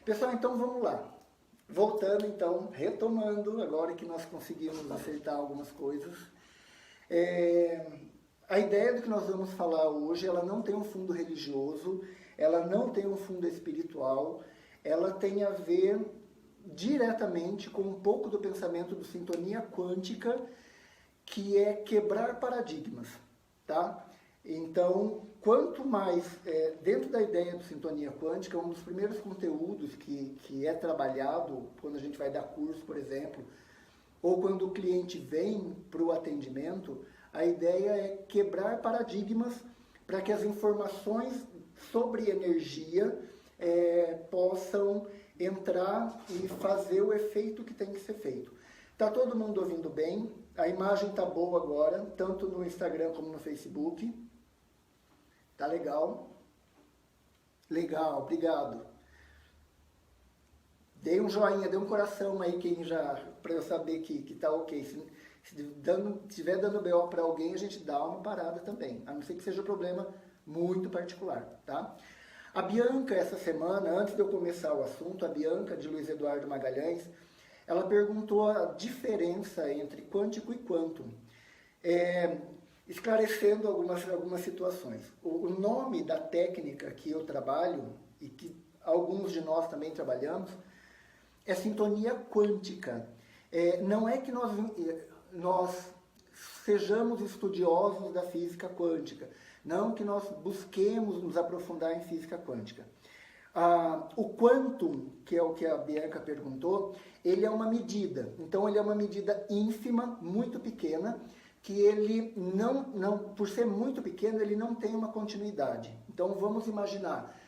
Pessoal, então vamos lá. Voltando então, retomando, agora que nós conseguimos acertar algumas coisas. A ideia do que nós vamos falar hoje, ela não tem um fundo religioso, ela não tem um fundo espiritual, ela tem a ver diretamente com um pouco do pensamento do sintonia quântica, que é quebrar paradigmas, tá? Então, quanto mais, dentro da ideia do sintonia quântica, um dos primeiros conteúdos que é trabalhado quando a gente vai dar curso, por exemplo, ou quando o cliente vem para o atendimento, a ideia é quebrar paradigmas para que as informações sobre energia possam entrar e fazer o efeito que tem que ser feito. Tá todo mundo ouvindo bem? A imagem tá boa agora, tanto no Instagram como no Facebook. Tá legal? Legal, obrigado. Dê um joinha, dê um coração aí quem já, para eu saber que tá ok. Se estiver dando BO para alguém, a gente dá uma parada também, a não ser que seja um problema muito particular, tá? A Bianca, essa semana, antes de eu começar o assunto, a Bianca de Luiz Eduardo Magalhães, ela perguntou a diferença entre quântico e quantum, esclarecendo algumas situações. O nome da técnica que eu trabalho, e que alguns de nós também trabalhamos, é sintonia quântica. Não é que nós sejamos estudiosos da física quântica, não que nós busquemos nos aprofundar em física quântica. O quantum, que é o que a Bianca perguntou, ele é uma medida. Então, ele é uma medida ínfima, muito pequena, que ele por ser muito pequeno, ele não tem uma continuidade. Então, vamos imaginar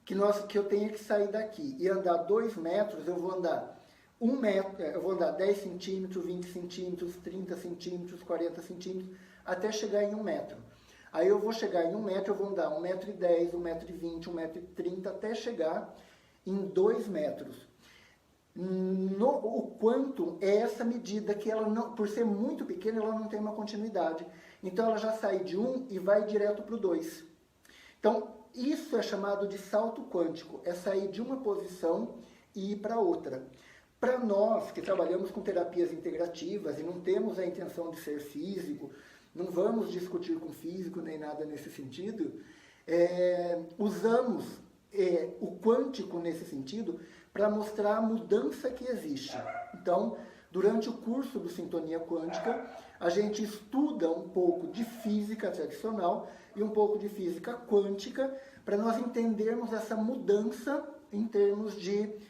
que eu tenha que sair daqui e andar 2 metros, eu vou andar 1 metro, eu vou andar 10 centímetros, 20 centímetros, 30 centímetros, 40 centímetros, até chegar em 1 metro. Aí eu vou chegar em 1 metro, eu vou andar 1,10 m, 1,20 m, 1,30 m, até chegar em 2 metros. O quantum é essa medida que ela não, por ser muito pequena, ela não tem uma continuidade. Então ela já sai de 1 e vai direto para o 2. Então isso é chamado de salto quântico, é sair de uma posição e ir para outra. Para nós que trabalhamos com terapias integrativas e não temos a intenção de ser físico, não vamos discutir com físico nem nada nesse sentido, usamos o quântico nesse sentido para mostrar a mudança que existe. Então, durante o curso do Sintonia Quântica, a gente estuda um pouco de física tradicional e um pouco de física quântica para nós entendermos essa mudança em termos de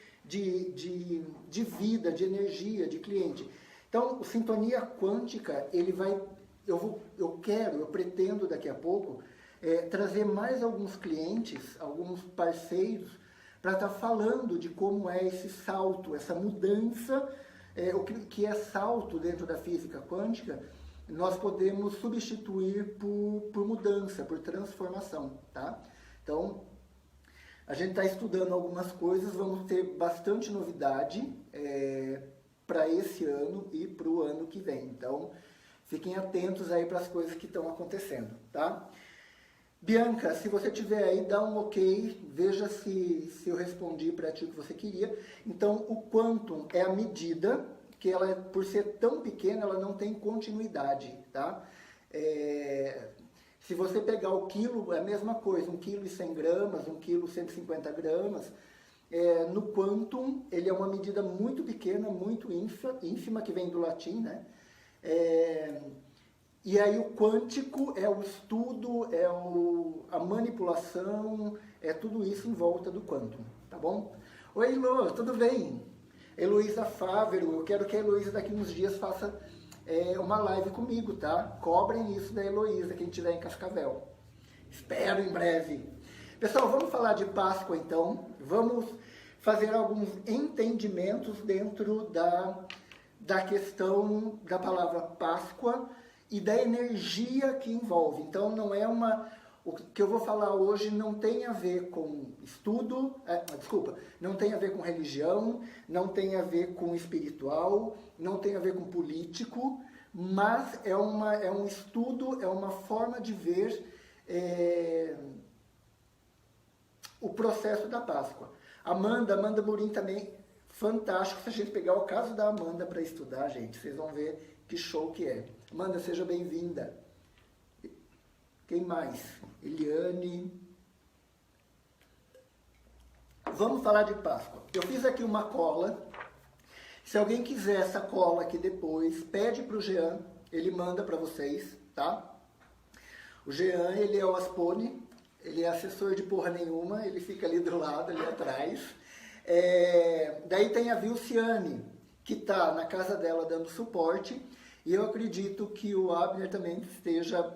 vida, de energia, de cliente. Então, o Sintonia Quântica, ele vai... Eu pretendo daqui a pouco trazer mais alguns clientes, alguns parceiros, para estar falando de como é esse salto, essa mudança, o que é salto dentro da física quântica, nós podemos substituir por mudança, por transformação, tá? Então, a gente está estudando algumas coisas, vamos ter bastante novidade para esse ano e para o ano que vem. Então, fiquem atentos aí para as coisas que estão acontecendo, tá? Bianca, se você tiver aí, dá um ok, veja se eu respondi para ti o que você queria. Então, o quantum é a medida que ela, por ser tão pequena, ela não tem continuidade, tá? Se você pegar o quilo, é a mesma coisa, 1 kg e 100 gramas, 1 kg e 150 gramas. No quantum, ele é uma medida muito pequena, muito ínfima, que vem do latim, né? E aí o quântico é o estudo, a manipulação, tudo isso em volta do quantum, tá bom? Oi, Elô, tudo bem? Heloísa Fávero, eu quero que a Heloísa daqui uns dias faça uma live comigo, tá? Cobrem isso da Heloísa, quem estiver em Cascavel. Espero em breve. Pessoal, vamos falar de Páscoa então. Vamos fazer alguns entendimentos dentro da questão da palavra Páscoa e da energia que envolve. Então, não é o que eu vou falar hoje não tem a ver com estudo, não tem a ver com religião, não tem a ver com espiritual, não tem a ver com político, mas é um estudo, é uma forma de ver o processo da Páscoa. Amanda Burim também, fantástico. Se a gente pegar o caso da Amanda para estudar, gente, vocês vão ver que show que é. Amanda, seja bem-vinda. Quem mais? Eliane. Vamos falar de Páscoa. Eu fiz aqui uma cola. Se alguém quiser essa cola aqui depois, pede para o Jean, ele manda para vocês, tá? O Jean, ele é o Aspone, ele é assessor de porra nenhuma, ele fica ali do lado, ali atrás. Daí tem a Vilciane, que está na casa dela dando suporte, e eu acredito que o Abner também esteja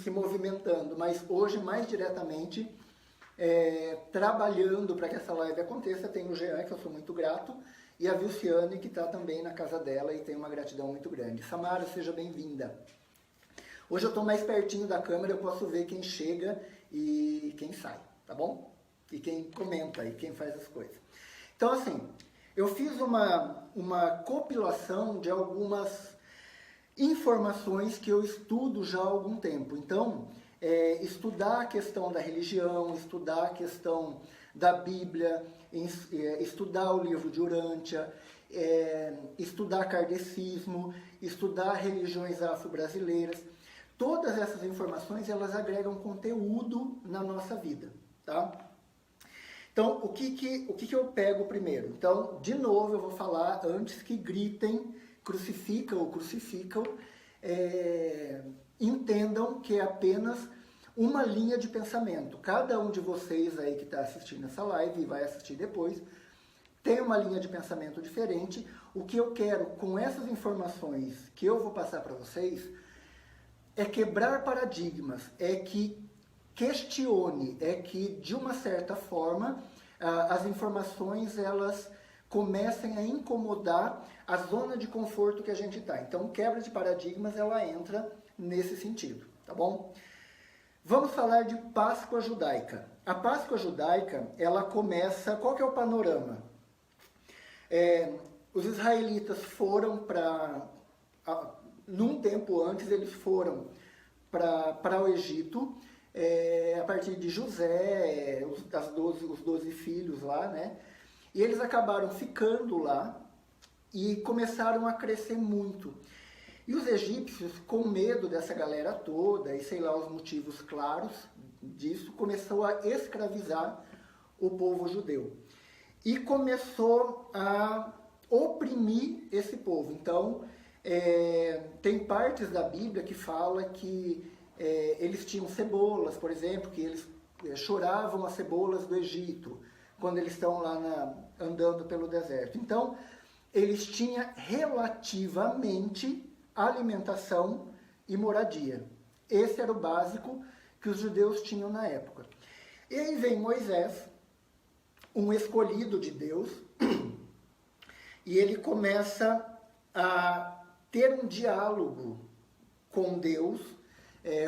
se movimentando, mas hoje, mais diretamente, trabalhando para que essa live aconteça, tem o Jean, que eu sou muito grato, e a Vilciane, que está também na casa dela e tem uma gratidão muito grande. Samara, seja bem-vinda. Hoje eu estou mais pertinho da câmera, eu posso ver quem chega e quem sai, tá bom? E quem comenta e quem faz as coisas. Então, assim, eu fiz uma compilação de algumas informações que eu estudo já há algum tempo. Então, estudar a questão da religião, estudar a questão da Bíblia, estudar o livro de Urântia, estudar kardecismo, estudar religiões afro-brasileiras. Todas essas informações, elas agregam conteúdo na nossa vida, tá? Então, o que eu pego primeiro? Então, de novo, eu vou falar antes que gritem, crucificam, entendam que é apenas uma linha de pensamento. Cada um de vocês aí que está assistindo essa live e vai assistir depois, tem uma linha de pensamento diferente. O que eu quero com essas informações que eu vou passar para vocês é quebrar paradigmas, é que questione, é que de uma certa forma as informações elas comecem a incomodar a zona de conforto que a gente está. Então, quebra de paradigmas, ela entra nesse sentido, tá bom? Vamos falar de Páscoa judaica. A Páscoa judaica, ela começa... Qual que é o panorama? Os israelitas foram para... Num tempo antes, eles foram para o Egito, a partir de José, os 12 filhos lá, né? E eles acabaram ficando lá e começaram a crescer muito. E os egípcios, com medo dessa galera toda, e sei lá os motivos claros disso, começou a escravizar o povo judeu. E começou a oprimir esse povo. Então, tem partes da Bíblia que fala que eles tinham cebolas, por exemplo, que eles choravam as cebolas do Egito, quando eles estão lá andando pelo deserto. Então, eles tinham relativamente alimentação e moradia. Esse era o básico que os judeus tinham na época. E aí vem Moisés, um escolhido de Deus, e ele começa a ter um diálogo com Deus,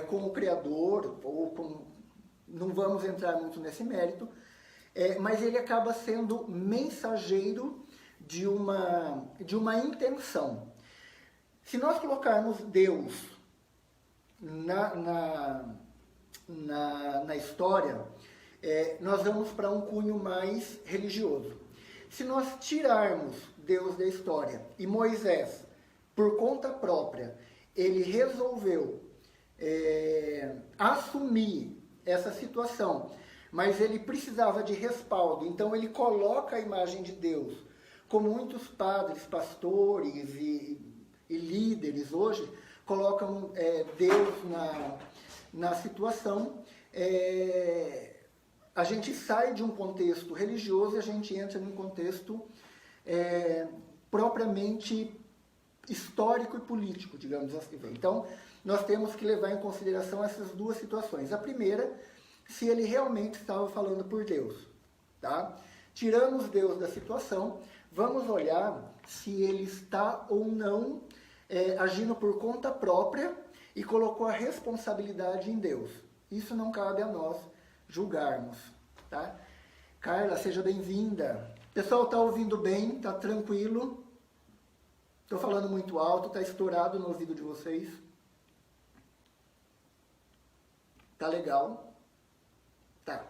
com o Criador, não vamos entrar muito nesse mérito, mas ele acaba sendo mensageiro de uma intenção. Se nós colocarmos Deus na história, nós vamos para um cunho mais religioso. Se nós tirarmos Deus da história e Moisés, por conta própria, ele resolveu assumir essa situação, mas ele precisava de respaldo, então ele coloca a imagem de Deus, como muitos padres, pastores e líderes hoje colocam Deus na situação. A gente sai de um contexto religioso e a gente entra num contexto propriamente histórico e político, digamos assim. Então, nós temos que levar em consideração essas duas situações. A primeira, se ele realmente estava falando por Deus, tá? Tiramos Deus da situação, vamos olhar se ele está ou não agindo por conta própria e colocou a responsabilidade em Deus. Isso não cabe a nós julgarmos, tá? Carla, seja bem-vinda. Pessoal, tá ouvindo bem? Tá tranquilo? Tô falando muito alto, tá estourado no ouvido de vocês? Tá legal? Tá.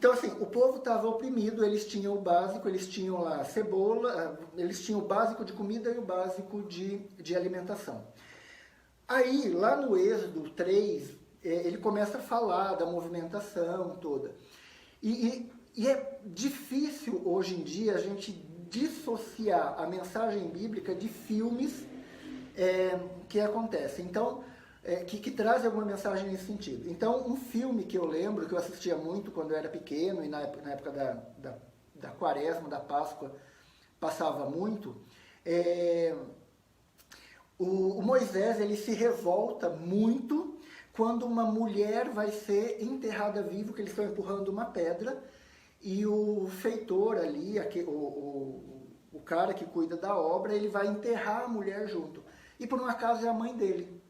Então, assim, o povo estava oprimido, eles tinham o básico, eles tinham lá cebola, eles tinham o básico de comida e o básico de alimentação. Aí, lá no Êxodo 3, ele começa a falar da movimentação toda. E é difícil, hoje em dia, a gente dissociar a mensagem bíblica de filmes que acontecem. Então, que trazem alguma mensagem nesse sentido. Então, um filme que eu lembro, que eu assistia muito quando eu era pequeno, e na época da Quaresma, da Páscoa, passava muito, o Moisés, ele se revolta muito quando uma mulher vai ser enterrada viva, que eles estão empurrando uma pedra, e o feitor ali, o cara que cuida da obra, ele vai enterrar a mulher junto. E por um acaso é a mãe dele.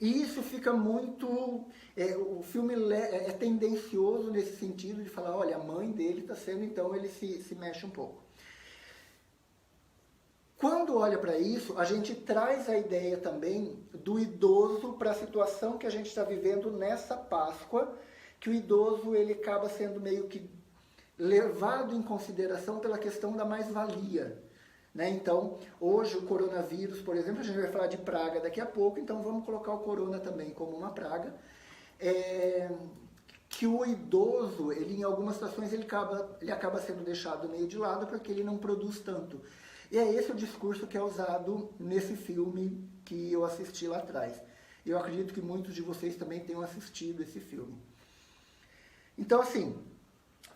E isso fica muito... o filme é tendencioso nesse sentido de falar, olha, a mãe dele está sendo, então ele se mexe um pouco. Quando olha para isso, a gente traz a ideia também do idoso para a situação que a gente está vivendo nessa Páscoa, que o idoso ele acaba sendo meio que levado em consideração pela questão da mais-valia. Né? Então, hoje o coronavírus, por exemplo, a gente vai falar de praga daqui a pouco, então vamos colocar o corona também como uma praga, que o idoso, ele em algumas situações, ele acaba sendo deixado meio de lado porque ele não produz tanto. E é esse o discurso que é usado nesse filme que eu assisti lá atrás. Eu acredito que muitos de vocês também tenham assistido esse filme. Então, assim,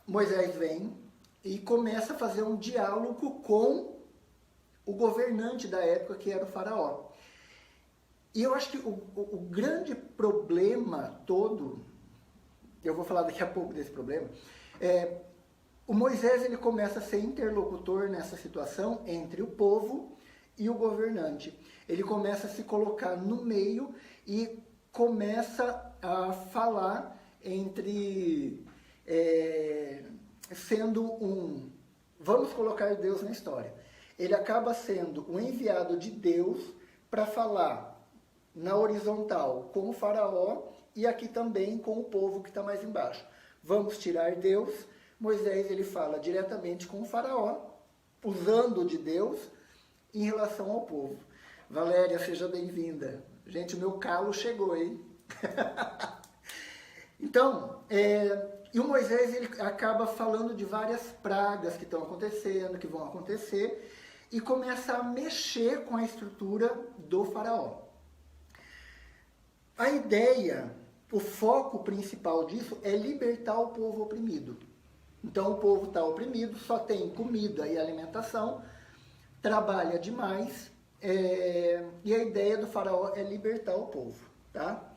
Moisés vem e começa a fazer um diálogo com o governante da época, que era o faraó. E eu acho que o grande problema todo, eu vou falar daqui a pouco desse problema, o Moisés ele começa a ser interlocutor nessa situação entre o povo e o governante. Ele começa a se colocar no meio e começa a falar sendo vamos colocar Deus na história. Ele acaba sendo um enviado de Deus para falar na horizontal com o faraó e aqui também com o povo que está mais embaixo. Vamos tirar Deus. Moisés ele fala diretamente com o faraó, usando de Deus em relação ao povo. Valéria, seja bem-vinda. Gente, o meu calo chegou, hein? Então, e o Moisés ele acaba falando de várias pragas que estão acontecendo, que vão acontecer, e começa a mexer com a estrutura do faraó. A ideia, o foco principal disso é libertar o povo oprimido. Então o povo está oprimido, só tem comida e alimentação, trabalha demais, e a ideia do faraó é libertar o povo. Tá?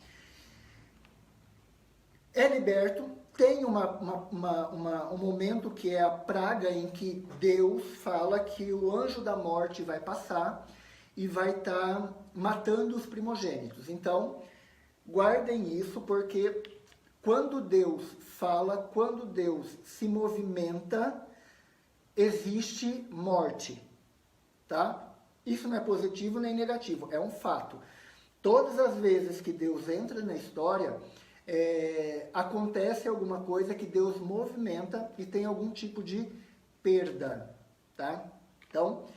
É liberto, tem um momento que é a praga em que Deus fala que o anjo da morte vai passar e vai estar matando os primogênitos. Então, guardem isso, porque quando Deus fala, quando Deus se movimenta, existe morte. Tá? Isso não é positivo nem negativo, é um fato. Todas as vezes que Deus entra na história, acontece alguma coisa que Deus movimenta e tem algum tipo de perda, tá? Então,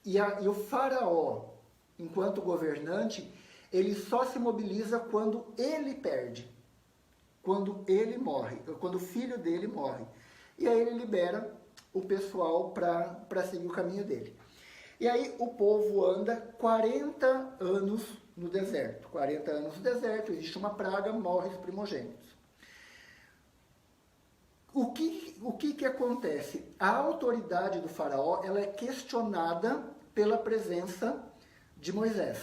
e o faraó, enquanto governante, ele só se mobiliza quando ele perde, quando ele morre, quando o filho dele morre. E aí ele libera o pessoal para seguir o caminho dele. E aí o povo anda 40 anos no deserto. 40 anos no deserto, existe uma praga, morre os primogênitos. O que acontece? A autoridade do faraó ela é questionada pela presença de Moisés.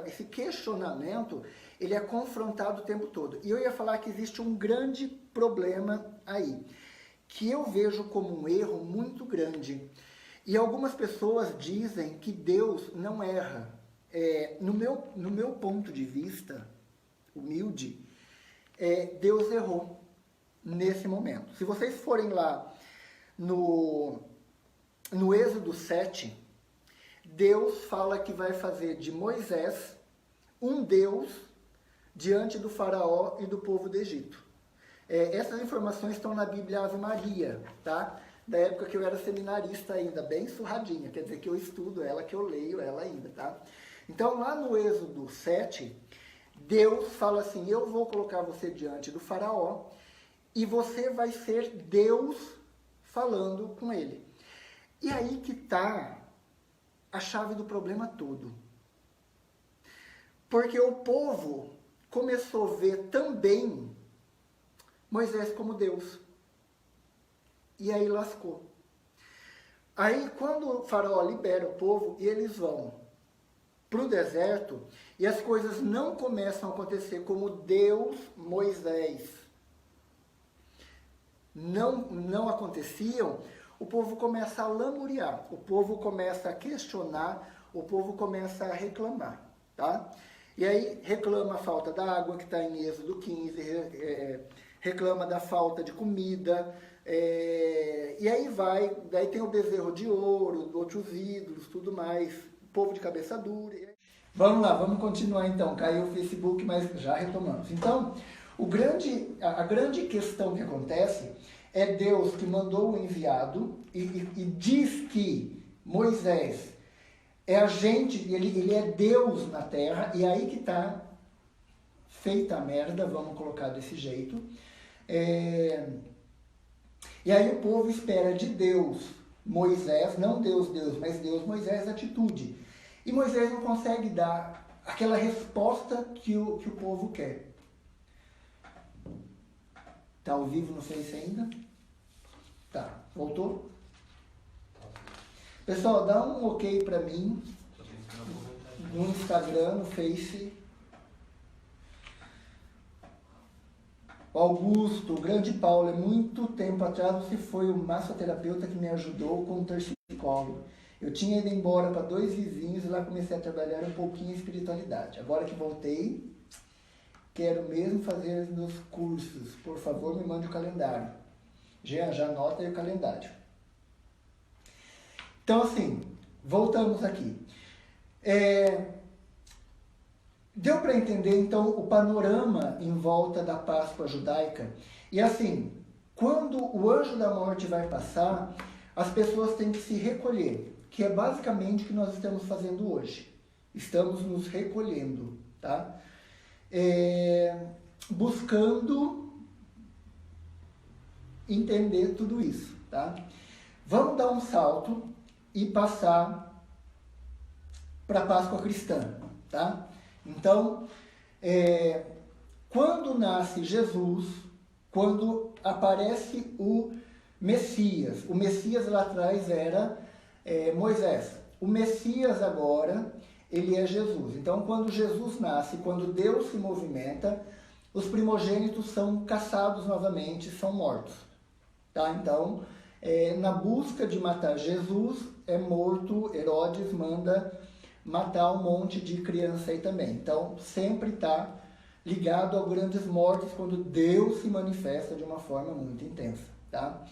Esse questionamento ele é confrontado o tempo todo. E eu ia falar que existe um grande problema aí, que eu vejo como um erro muito grande. E algumas pessoas dizem que Deus não erra. No meu ponto de vista, humilde, Deus errou nesse momento. Se vocês forem lá no Êxodo 7, Deus fala que vai fazer de Moisés um Deus diante do faraó e do povo do Egito. Essas informações estão na Bíblia Ave Maria, tá? Da época que eu era seminarista ainda, bem surradinha, quer dizer que eu estudo ela, que eu leio ela ainda, tá? Então, lá no Êxodo 7, Deus fala assim, eu vou colocar você diante do faraó e você vai ser Deus falando com ele. E aí que está a chave do problema todo. Porque o povo começou a ver também Moisés como Deus. E aí lascou. Aí quando o faraó libera o povo e eles vão para o deserto e as coisas não começam a acontecer como Deus, Moisés, não aconteciam, o povo começa a lamuriar, o povo começa a questionar, o povo começa a reclamar, tá? E aí reclama a falta da água, que está em Êxodo 15, reclama da falta de comida, e aí daí tem o bezerro de ouro, outros ídolos, tudo mais, povo de cabeça dura. Vamos lá, vamos continuar então, caiu o Facebook, mas já retomamos. Então, a grande questão que acontece é Deus que mandou o enviado e diz que Moisés é agente, ele é Deus na terra, e aí que está feita a merda, vamos colocar desse jeito. E aí o povo espera de Deus, Moisés, não Deus, mas Deus, Moisés, atitude. E Moisés não consegue dar aquela resposta que o povo quer. Está ao vivo no Face ainda? Tá, voltou? Pessoal, dá um ok para mim no Instagram, no Face. O Augusto, o grande Paulo, muito tempo atrás você foi o massoterapeuta que me ajudou com o torcicolo. Eu tinha ido embora para 2 vizinhos e lá comecei a trabalhar um pouquinho em espiritualidade. Agora que voltei, quero mesmo fazer os meus cursos. Por favor, me mande o calendário. Já anota aí o calendário. Então, assim, voltamos aqui. Deu para entender, então, o panorama em volta da Páscoa judaica? E assim, quando o anjo da morte vai passar, as pessoas têm que se recolher, que é basicamente o que nós estamos fazendo hoje. Estamos nos recolhendo, tá? Buscando entender tudo isso, tá? Vamos dar um salto e passar para a Páscoa cristã, tá? Então, quando nasce Jesus, quando aparece o Messias lá atrás era Moisés. O Messias agora, ele é Jesus. Então, quando Jesus nasce, quando Deus se movimenta, os primogênitos são caçados novamente, são mortos. Tá? Então, na busca de matar Jesus, é morto, Herodes manda matar um monte de criança aí também. Então, sempre está ligado a grandes mortes quando Deus se manifesta de uma forma muito intensa. Tá?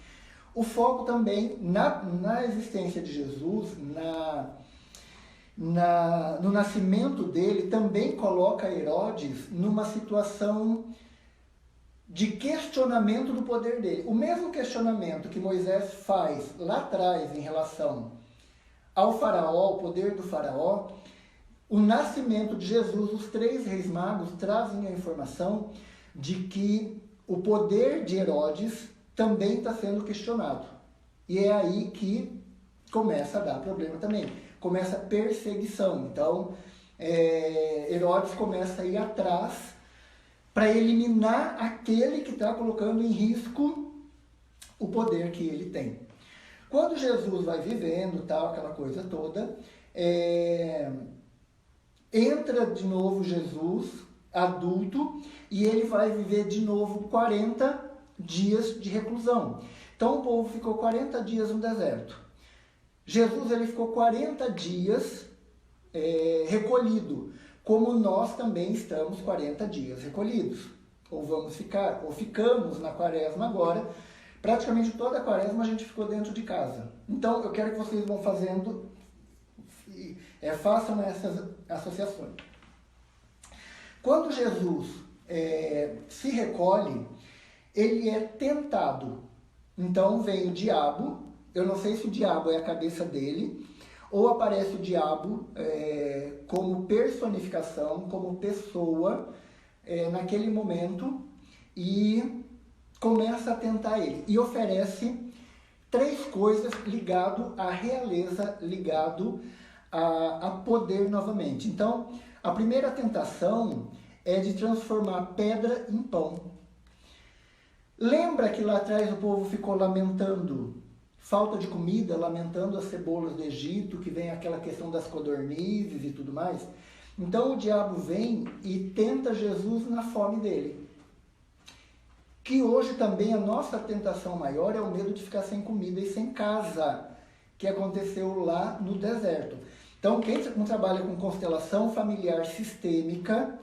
O foco também na existência de Jesus, no nascimento dele, também coloca Herodes numa situação de questionamento do poder dele. O mesmo questionamento que Moisés faz lá atrás em relação ao faraó, o poder do faraó, o nascimento de Jesus, os 3 reis magos trazem a informação de que o poder de Herodes também está sendo questionado. E é aí que começa a dar problema também. Começa a perseguição. Então, Herodes começa a ir atrás para eliminar aquele que está colocando em risco o poder que ele tem. Quando Jesus vai vivendo, tal, aquela coisa toda, entra de novo Jesus, adulto, e ele vai viver de novo 40 dias de reclusão. Então o povo ficou 40 dias no deserto. Jesus ele ficou 40 dias recolhido, como nós também estamos 40 dias recolhidos. Ou vamos ficar, ou ficamos na quaresma agora. Praticamente toda a quaresma a gente ficou dentro de casa. Então eu quero que vocês vão façam essas associações. Quando Jesus se recolhe, ele é tentado. Então vem o diabo, eu não sei se o diabo é a cabeça dele, ou aparece o diabo como personificação, como pessoa, naquele momento, e começa a tentar ele. E oferece 3 coisas ligado à realeza, ligado a poder novamente. Então, a primeira tentação é de transformar pedra em pão. Lembra que lá atrás o povo ficou lamentando falta de comida, lamentando as cebolas do Egito, que vem aquela questão das codornizes e tudo mais? Então o diabo vem e tenta Jesus na fome dele. Que hoje também a nossa tentação maior é o medo de ficar sem comida e sem casa, que aconteceu lá no deserto. Então, quem trabalha com constelação familiar sistêmica,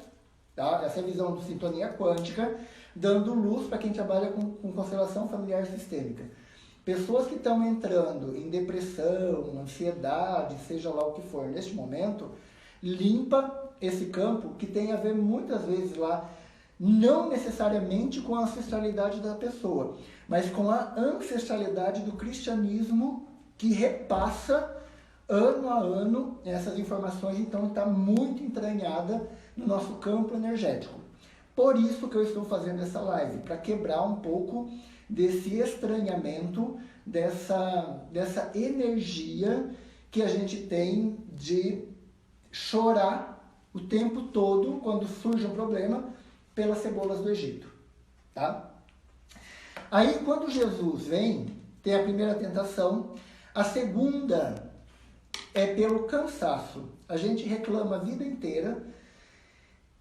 tá? Essa é a visão do sintonia quântica, dando luz para quem trabalha com constelação familiar sistêmica. Pessoas que estão entrando em depressão, ansiedade, seja lá o que for, neste momento, limpa esse campo que tem a ver muitas vezes lá, não necessariamente com a ancestralidade da pessoa, mas com a ancestralidade do cristianismo que repassa ano a ano essas informações, então está muito entranhada no nosso campo energético. Por isso que eu estou fazendo essa live, para quebrar um pouco desse estranhamento, dessa energia que a gente tem de chorar o tempo todo quando surge um problema pelas cebolas do Egito, tá? Aí quando Jesus vem, tem a primeira tentação, a segunda é pelo cansaço. A gente reclama a vida inteira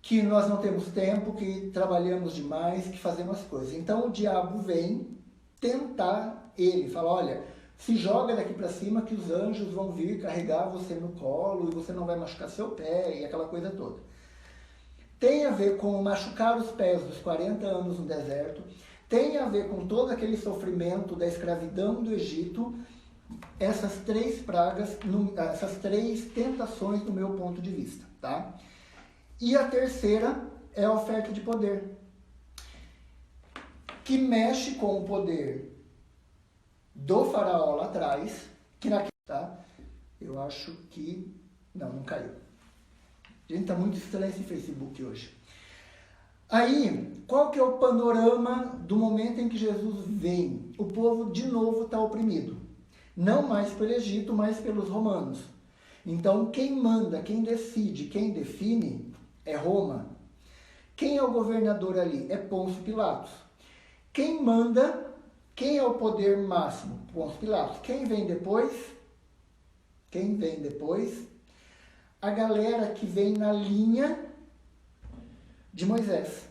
que nós não temos tempo, que trabalhamos demais, que fazemos as coisas. Então o diabo vem tentar ele, fala, olha, se joga daqui para cima que os anjos vão vir carregar você no colo e você não vai machucar seu pé e aquela coisa toda. Tem a ver com machucar os pés dos 40 anos no deserto, tem a ver com todo aquele sofrimento da escravidão do Egito, essas 3 pragas, essas 3 tentações do meu ponto de vista, tá? E a terceira é a oferta de poder, que mexe com o poder do faraó lá atrás, que naquele, tá? Eu acho que não caiu. Gente, tá muito estranho esse Facebook hoje. Aí, qual que é o panorama do momento em que Jesus vem? O povo de novo está oprimido. Não mais pelo Egito, mas pelos romanos. Então, quem manda, quem decide, quem define é Roma. Quem é o governador ali? É Pôncio Pilatos. Quem manda, quem é o poder máximo? Pôncio Pilatos. Quem vem depois? Quem vem depois? A galera que vem na linha de Moisés.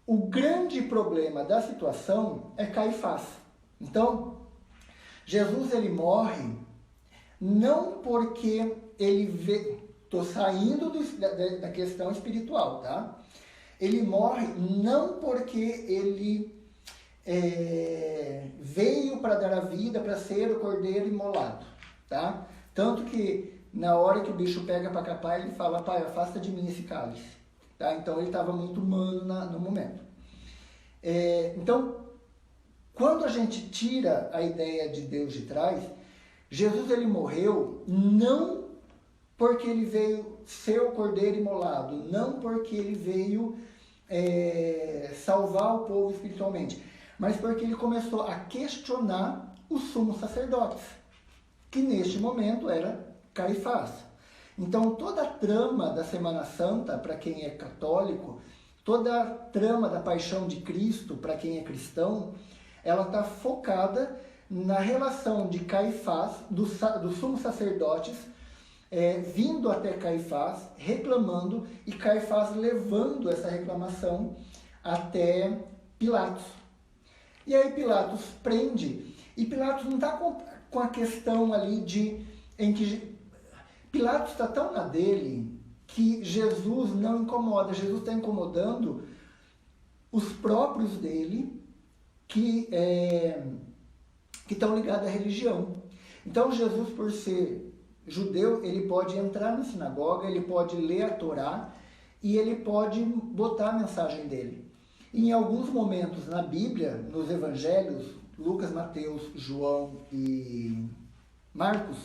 O grande problema da situação é Caifás. Então, Jesus ele morre não porque ele vê... Estou saindo da questão espiritual, tá? Ele morre não porque ele veio para dar a vida, para ser o cordeiro imolado, tá? Tanto que na hora que o bicho pega para capar, ele fala, pai, afasta de mim esse cálice. Tá? Então ele estava muito humano no momento. Então, quando a gente tira a ideia de Deus de trás, Jesus ele morreu não porque ele veio ser o cordeiro imolado, não porque ele veio salvar o povo espiritualmente, mas porque ele começou a questionar os sumos sacerdotes, que neste momento era Caifás. Então toda a trama da Semana Santa, para quem é católico, toda a trama da paixão de Cristo, para quem é cristão, ela está focada na relação de Caifás, dos sumos sacerdotes, vindo até Caifás, reclamando, e Caifás levando essa reclamação até Pilatos. E aí Pilatos prende, e Pilatos não está com a questão ali em que Pilatos está tão na dele que Jesus não incomoda. Jesus está incomodando os próprios dele que estão ligados à religião. Então Jesus, por ser judeu, ele pode entrar na sinagoga, ele pode ler a Torá, e ele pode botar a mensagem dele. Em alguns momentos na Bíblia, nos evangelhos, Lucas, Mateus, João e Marcos,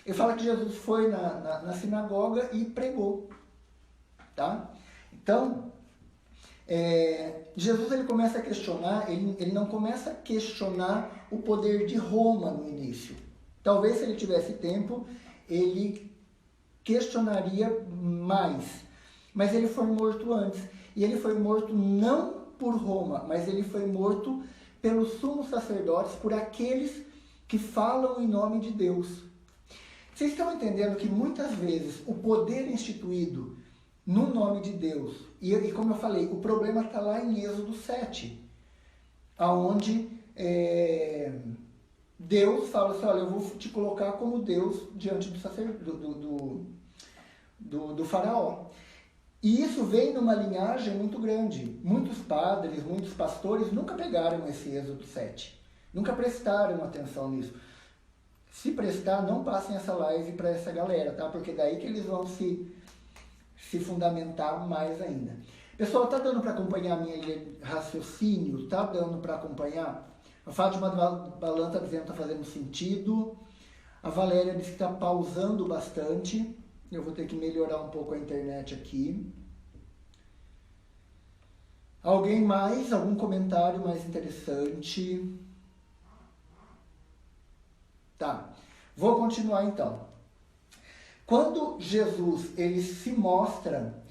ele fala que Jesus foi na sinagoga e pregou. Tá? Então, Jesus ele começa a questionar, ele não começa a questionar o poder de Roma no início. Talvez se ele tivesse tempo, ele questionaria mais. Mas ele foi morto antes. E ele foi morto não por Roma, mas ele foi morto pelos sumos sacerdotes, por aqueles que falam em nome de Deus. Vocês estão entendendo que muitas vezes o poder instituído no nome de Deus, e como eu falei, o problema está lá em Êxodo 7, onde Deus fala assim, olha, eu vou te colocar como Deus diante do faraó. E isso vem numa linhagem muito grande. Muitos padres, muitos pastores nunca pegaram esse Êxodo 7. Nunca prestaram atenção nisso. Se prestar, não passem essa live para essa galera, tá? Porque daí que eles vão se fundamentar mais ainda. Pessoal, tá dando para acompanhar a minha raciocínio? Tá dando para acompanhar? A Fátima Balan está dizendo que está fazendo sentido. A Valéria disse que está pausando bastante. Eu vou ter que melhorar um pouco a internet aqui. Alguém mais? Algum comentário mais interessante? Tá. Vou continuar então. Quando Jesus ele se mostra,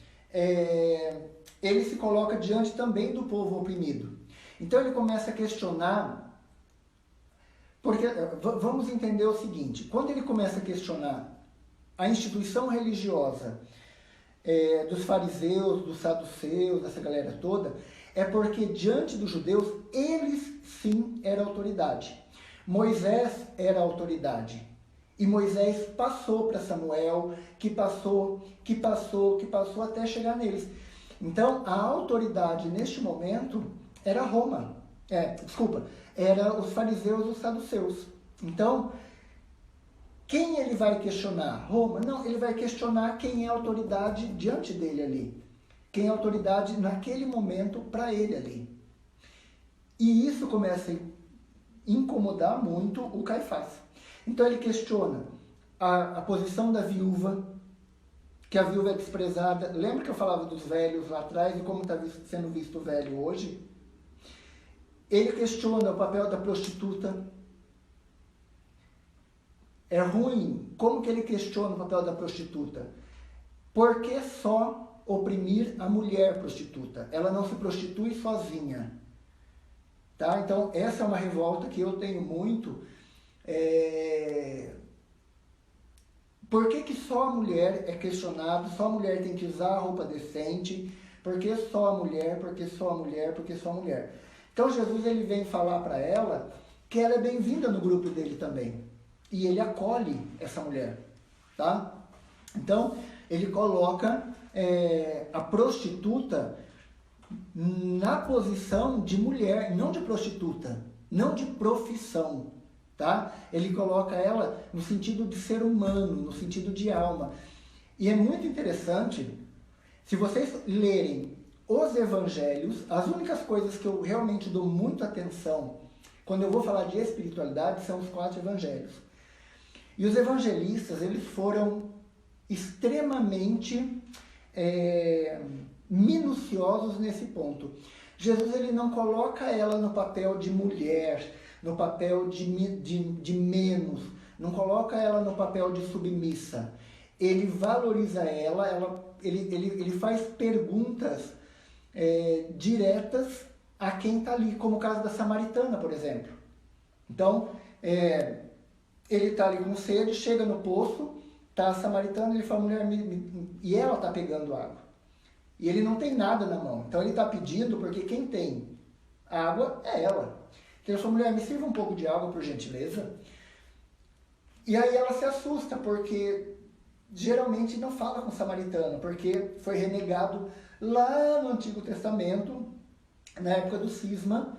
ele se coloca diante também do povo oprimido. Então ele começa a questionar, porque vamos entender o seguinte, quando ele começa a questionar a instituição religiosa dos fariseus, dos saduceus, dessa galera toda, é porque diante dos judeus, eles sim eram autoridade. Moisés era autoridade. E Moisés passou para Samuel, que passou até chegar neles. Então, a autoridade neste momento era Roma. Era os fariseus e os saduceus. Então, quem ele vai questionar? Roma? Não, ele vai questionar quem é a autoridade diante dele ali. Quem é a autoridade naquele momento para ele ali. E isso começa a incomodar muito o Caifás. Então ele questiona a posição da viúva, que a viúva é desprezada. Lembra que eu falava dos velhos lá atrás e como está sendo visto o velho hoje? Ele questiona o papel da prostituta. É ruim. Como que ele questiona o papel da prostituta? Por que só oprimir a mulher prostituta? Ela não se prostitui sozinha. Tá? Então, essa é uma revolta que eu tenho muito. Por que só a mulher é questionada? Só a mulher tem que usar roupa decente? Por que só a mulher? Por que só a mulher? Por que só a mulher? Então, Jesus ele vem falar para ela que ela é bem-vinda no grupo dele também. E ele acolhe essa mulher. Tá? Então, ele coloca a prostituta na posição de mulher, não de prostituta, não de profissão, tá? Ele coloca ela no sentido de ser humano, no sentido de alma. E é muito interessante, se vocês lerem os evangelhos, as únicas coisas que eu realmente dou muita atenção quando eu vou falar de espiritualidade são os 4 evangelhos. E os evangelistas, eles foram extremamente minuciosos nesse ponto. Jesus ele não coloca ela no papel de mulher, no papel de menos, não coloca ela no papel de submissa. Ele valoriza ele faz perguntas diretas a quem está ali, como o caso da samaritana, por exemplo. Então, ele está ali com sede, chega no poço, está a samaritana, ele fala, mulher, e ela está pegando água. E ele não tem nada na mão. Então ele está pedindo porque quem tem água é ela. Então ele falou, mulher, me sirva um pouco de água, por gentileza. E aí ela se assusta, porque geralmente não fala com samaritano, porque foi renegado lá no Antigo Testamento, na época do cisma,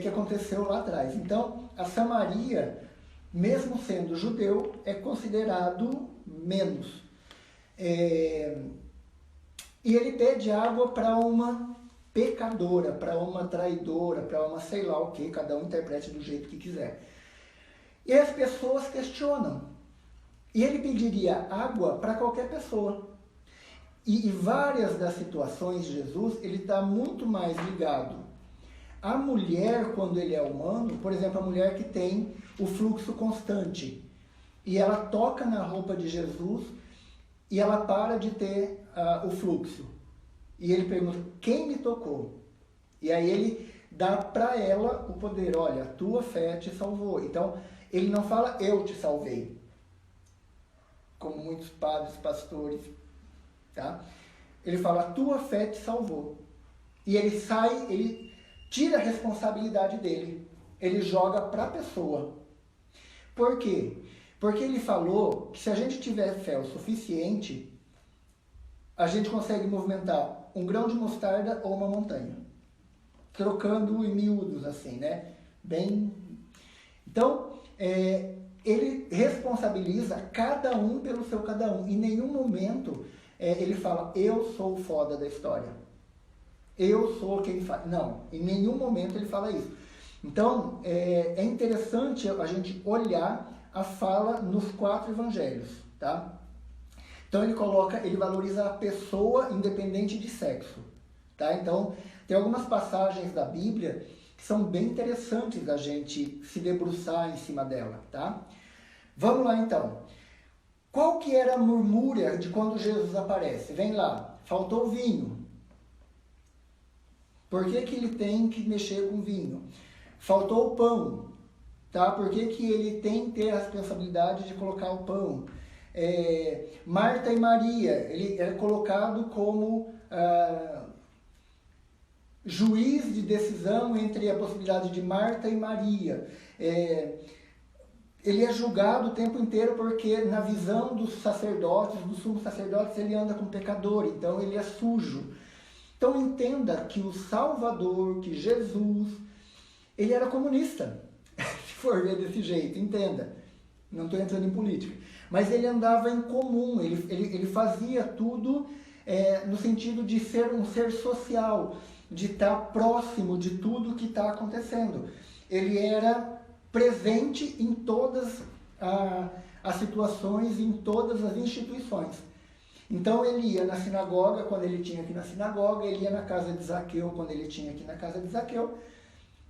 que aconteceu lá atrás. Então, a Samaria, mesmo sendo judeu, é considerado menos. E ele pede água para uma pecadora, para uma traidora, para uma sei lá o que, cada um interprete do jeito que quiser. E as pessoas questionam. E ele pediria água para qualquer pessoa. E várias das situações de Jesus, ele está muito mais ligado à mulher, quando ele é humano, por exemplo, a mulher que tem o fluxo constante. E ela toca na roupa de Jesus e ela para de ter o fluxo. E ele pergunta, quem me tocou? E aí ele dá para ela o poder, olha, a tua fé te salvou. Então, ele não fala, eu te salvei. Como muitos padres, pastores, tá? Ele fala, a tua fé te salvou. E ele sai, ele tira a responsabilidade dele. Ele joga para a pessoa. Por quê? Porque ele falou que se a gente tiver fé o suficiente, a gente consegue movimentar um grão de mostarda ou uma montanha. Trocando em miúdos, assim, né? Bem... Então, ele responsabiliza cada um pelo seu cada um. Em nenhum momento ele fala, eu sou o foda da história. Eu sou quem faz. Não, em nenhum momento ele fala isso. Então, é interessante a gente olhar a fala nos 4 evangelhos, tá? Então ele valoriza a pessoa independente de sexo, tá? Então, tem algumas passagens da Bíblia que são bem interessantes da gente se debruçar em cima dela, tá? Vamos lá então. Qual que era a murmúria de quando Jesus aparece? Vem lá, faltou vinho. Por que que ele tem que mexer com vinho? Faltou o pão, tá? Por que que ele tem que ter a responsabilidade de colocar o pão? Marta e Maria, ele é colocado como juiz de decisão entre a possibilidade de Marta e Maria. Ele é julgado o tempo inteiro porque na visão dos sacerdotes, dos sumos sacerdotes, ele anda com pecador, então ele é sujo. Então entenda que o Salvador, que Jesus, ele era comunista, se for ver desse jeito, entenda. Não estou entrando em política. Mas ele andava em comum, ele fazia tudo no sentido de ser um ser social, de estar próximo de tudo que está acontecendo. Ele era presente em todas as situações, em todas as instituições. Então ele ia na sinagoga quando ele tinha que ir na sinagoga, ele ia na casa de Zaqueu quando ele tinha que ir na casa de Zaqueu.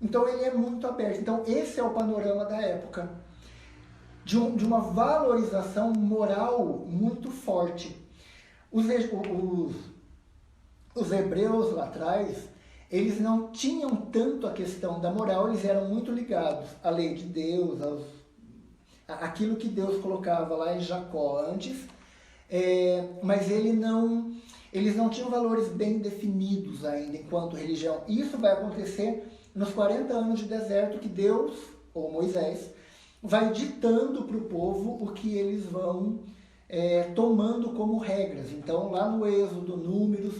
Então ele é muito aberto. Então esse é o panorama da época, de uma valorização moral muito forte. Os hebreus lá atrás, eles não tinham tanto a questão da moral, eles eram muito ligados à lei de Deus, aquilo que Deus colocava lá em Jacó antes, mas eles não tinham valores bem definidos ainda enquanto religião. Isso vai acontecer nos 40 anos de deserto que Deus, ou Moisés, vai ditando para o povo o que eles vão tomando como regras. Então, lá no Êxodo, Números,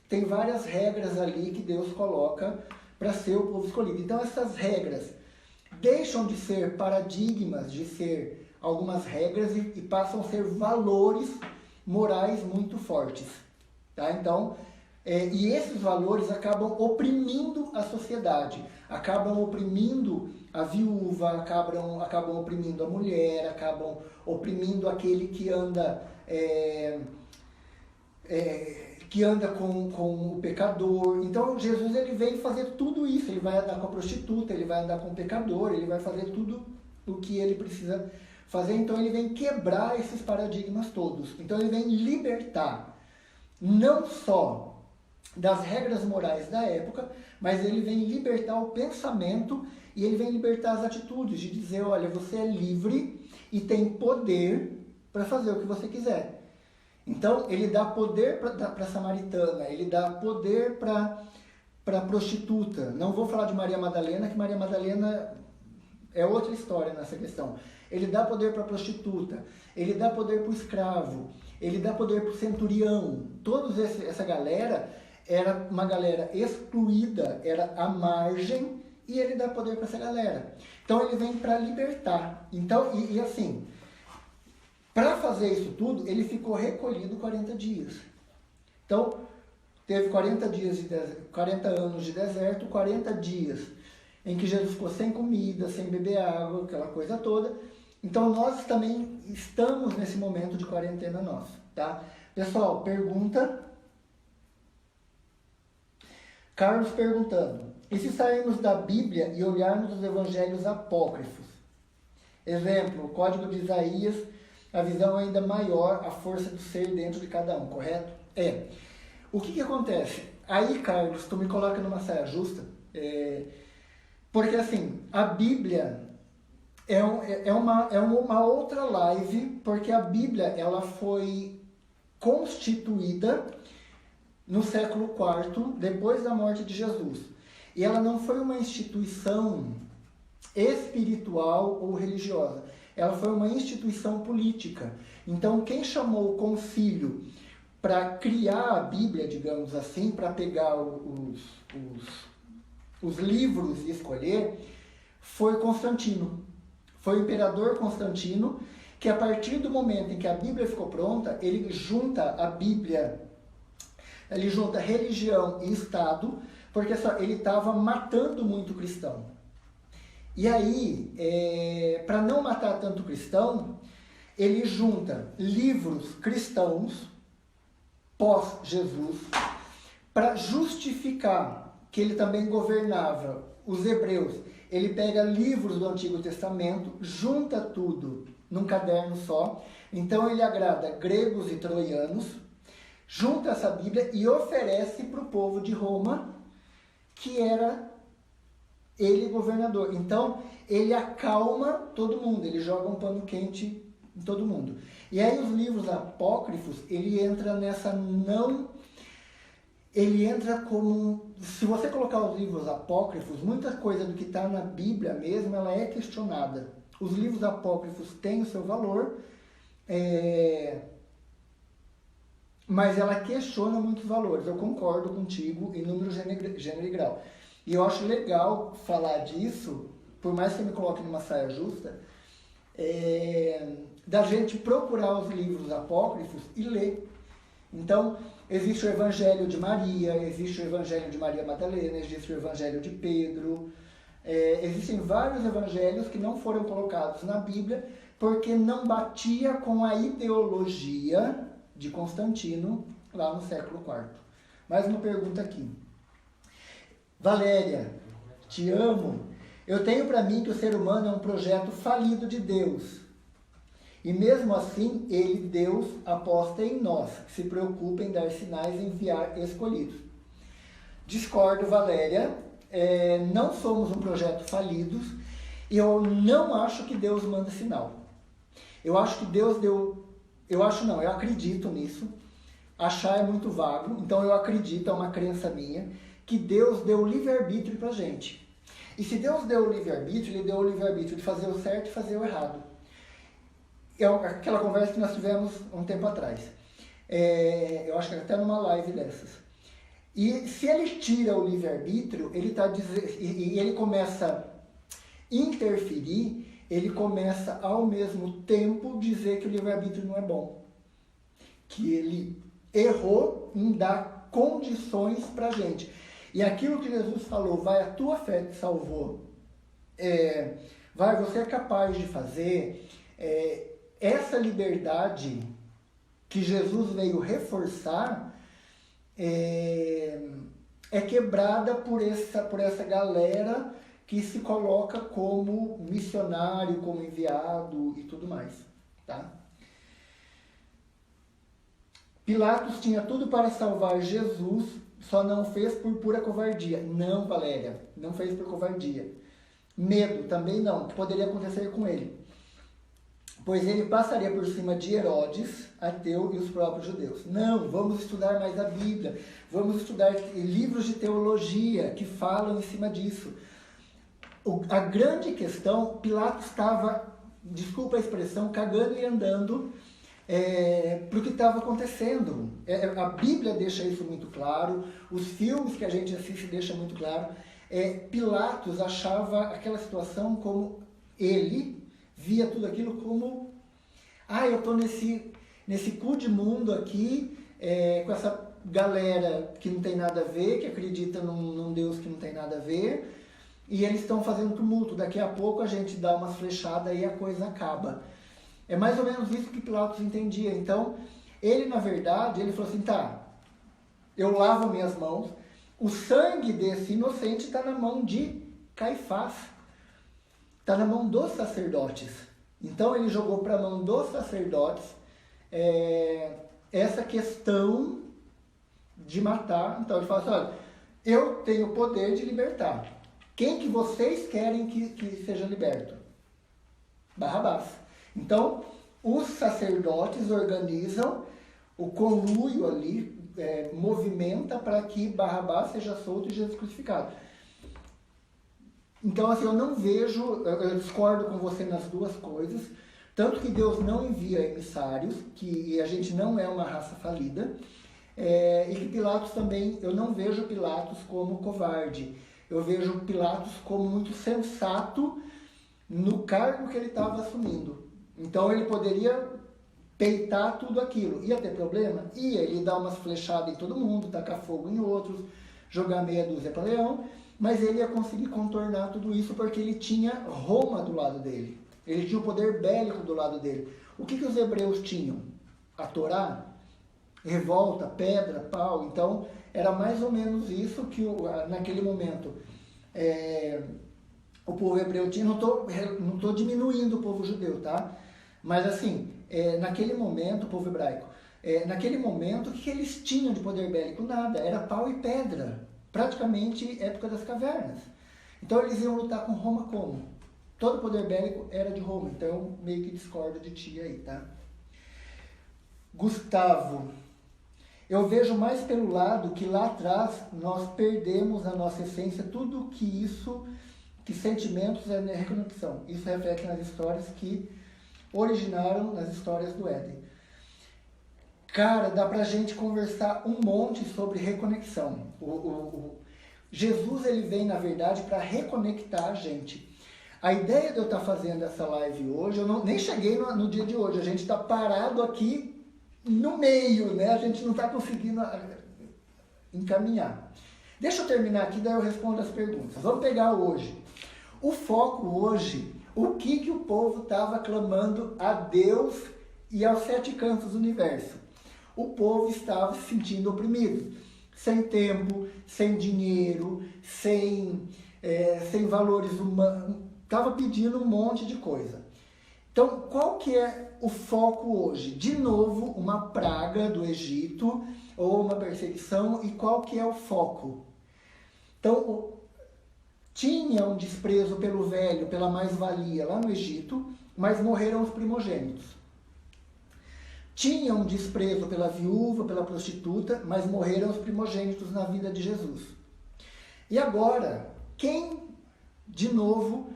tem várias regras ali que Deus coloca para ser o povo escolhido. Então, essas regras deixam de ser paradigmas, de ser algumas regras e passam a ser valores morais muito fortes. Tá? Então, e esses valores acabam oprimindo a sociedade, acabam oprimindo a viúva, acabam oprimindo a mulher, acabam oprimindo aquele que anda com o pecador. Então Jesus ele vem fazer tudo isso, ele vai andar com a prostituta, ele vai andar com o pecador, ele vai fazer tudo o que ele precisa fazer. Então ele vem quebrar esses paradigmas todos. Então ele vem libertar, não só das regras morais da época, mas ele vem libertar o pensamento e ele vem libertar as atitudes, de dizer, olha, você é livre e tem poder para fazer o que você quiser. Então, ele dá poder para a samaritana, ele dá poder para a prostituta. Não vou falar de Maria Madalena, que Maria Madalena é outra história nessa questão. Ele dá poder para a prostituta, ele dá poder para o escravo, ele dá poder para o centurião. Toda essa galera era uma galera excluída, era à margem, e ele dá poder para essa galera. Então, ele vem para libertar. Então, e assim... Para fazer isso tudo, ele ficou recolhido 40 dias. Então, teve 40 anos de deserto, 40 dias em que Jesus ficou sem comida, sem beber água, aquela coisa toda. Então nós também estamos nesse momento de quarentena nossa, tá? Pessoal, pergunta. Carlos perguntando: e se sairmos da Bíblia e olharmos os evangelhos apócrifos? Exemplo, o Código de Isaías, a visão ainda maior, a força do ser dentro de cada um, correto? O que acontece? Aí, Carlos, tu me coloca numa saia justa, porque assim, a Bíblia é uma outra live, porque a Bíblia ela foi constituída no século IV, depois da morte de Jesus. E ela não foi uma instituição espiritual ou religiosa. Ela foi uma instituição política. Então, quem chamou o concílio para criar a Bíblia, digamos assim, para pegar os livros e escolher, foi Constantino. Foi o imperador Constantino, que a partir do momento em que a Bíblia ficou pronta, ele junta a Bíblia, ele junta religião e Estado, porque ele estava matando muito cristão. E aí, para não matar tanto cristão, ele junta livros cristãos pós-Jesus para justificar que ele também governava os hebreus. Ele pega livros do Antigo Testamento, junta tudo num caderno só. Então ele agrada gregos e troianos, junta essa Bíblia e oferece para o povo de Roma, que era ele governador. Então ele acalma todo mundo, ele joga um pano quente em todo mundo. E aí os livros apócrifos, ele entra nessa não... Ele entra como... Se você colocar os livros apócrifos, muita coisa do que está na Bíblia mesmo, ela é questionada. Os livros apócrifos têm o seu valor, mas ela questiona muitos valores. Eu concordo contigo em número, gênero e grau. E eu acho legal falar disso, por mais que você me coloque numa saia justa, da gente procurar os livros apócrifos e ler. Então, existe o Evangelho de Maria, existe o Evangelho de Maria Madalena, existe o Evangelho de Pedro. Existem vários evangelhos que não foram colocados na Bíblia porque não batia com a ideologia de Constantino lá no século IV. Mais uma pergunta aqui. Valéria, te amo. Eu tenho para mim que o ser humano é um projeto falido de Deus. E mesmo assim, ele, Deus, aposta em nós, que se preocupa em dar sinais e enviar escolhidos. Discordo, Valéria. Não somos um projeto falido. E eu não acho que Deus manda sinal. Eu acho que Deus deu... Eu acredito nisso. Achar é muito vago. Então eu acredito, é uma crença minha, que Deus deu o livre-arbítrio pra gente. E se Deus deu o livre-arbítrio, ele deu o livre-arbítrio de fazer o certo e fazer o errado. É aquela conversa que nós tivemos um tempo atrás. Eu acho que até numa live dessas. E se ele tira o livre-arbítrio, ele tá dizendo, e ele começa a interferir, ele começa ao mesmo tempo dizer que o livre-arbítrio não é bom. Que ele errou em dar condições pra gente. E aquilo que Jesus falou, vai, a tua fé te salvou, vai, você é capaz de fazer, essa liberdade que Jesus veio reforçar é quebrada por essa galera que se coloca como missionário, como enviado e tudo mais, tá? Pilatos tinha tudo para salvar Jesus, só não fez por pura covardia. Não, Valéria, não fez por covardia. Medo também não, que poderia acontecer com ele. Pois ele passaria por cima de Herodes, ateu, e os próprios judeus. Não, vamos estudar mais a Bíblia, vamos estudar livros de teologia que falam em cima disso. A grande questão, Pilatos estava, desculpa a expressão, cagando e andando para o que estava acontecendo. A Bíblia deixa isso muito claro, os filmes que a gente assiste deixam muito claro. Pilatos achava aquela situação como ele via tudo aquilo como, eu estou nesse cu de mundo aqui, com essa galera que não tem nada a ver, que acredita num Deus que não tem nada a ver, e eles estão fazendo tumulto. Daqui a pouco a gente dá umas flechadas e a coisa acaba. É mais ou menos isso que Pilatos entendia. Então, ele na verdade, ele falou assim, tá, eu lavo minhas mãos, o sangue desse inocente está na mão de Caifás, está na mão dos sacerdotes. Então ele jogou para a mão dos sacerdotes essa questão de matar. Então ele fala assim, olha, eu tenho o poder de libertar. Quem que vocês querem que seja liberto? Barrabás. Então os sacerdotes organizam o conluio ali, movimenta para que Barrabás seja solto e Jesus crucificado. Então, assim, eu não vejo, eu discordo com você nas duas coisas, tanto que Deus não envia emissários, que a gente não é uma raça falida, e que Pilatos também, eu não vejo Pilatos como covarde, eu vejo Pilatos como muito sensato no cargo que ele estava assumindo. Então ele poderia peitar tudo aquilo. Ia ter problema? Ia. Ele dar umas flechadas em todo mundo, tacar fogo em outros, jogar meia dúzia para leão, mas ele ia conseguir contornar tudo isso porque ele tinha Roma do lado dele. Ele tinha o poder bélico do lado dele. O que os hebreus tinham? A Torá, revolta, pedra, pau. Então, era mais ou menos isso que naquele momento o povo hebreu tinha. Não estou diminuindo o povo judeu, tá? Mas assim, naquele momento, o povo hebraico, naquele momento, o que eles tinham de poder bélico? Nada, era pau e pedra, praticamente época das cavernas. Então eles iam lutar com Roma como? Todo o poder bélico era de Roma, então eu meio que discordo de ti aí, tá? Gustavo, eu vejo mais pelo lado que lá atrás nós perdemos a nossa essência, tudo que sentimentos é reconexão. Isso reflete nas histórias que originaram nas histórias do Éden. Cara, dá pra gente conversar um monte sobre reconexão. Jesus, ele vem, na verdade, para reconectar a gente. A ideia de eu estar fazendo essa live hoje, eu nem cheguei no dia de hoje, a gente está parado aqui no meio, né? A gente não está conseguindo encaminhar. Deixa eu terminar aqui, daí eu respondo as perguntas. Vamos pegar hoje. O foco hoje, o que o povo estava clamando a Deus e aos 7 cantos do universo. O povo estava se sentindo oprimido, sem tempo, sem dinheiro, sem valores humanos, estava pedindo um monte de coisa. Então, qual que é o foco hoje? De novo, uma praga do Egito ou uma perseguição, e qual que é o foco? Então, tinha um desprezo pelo velho, pela mais-valia lá no Egito, mas morreram os primogênitos. Tinha um desprezo pela viúva, pela prostituta, mas morreram os primogênitos na vida de Jesus. E agora, quem, de novo,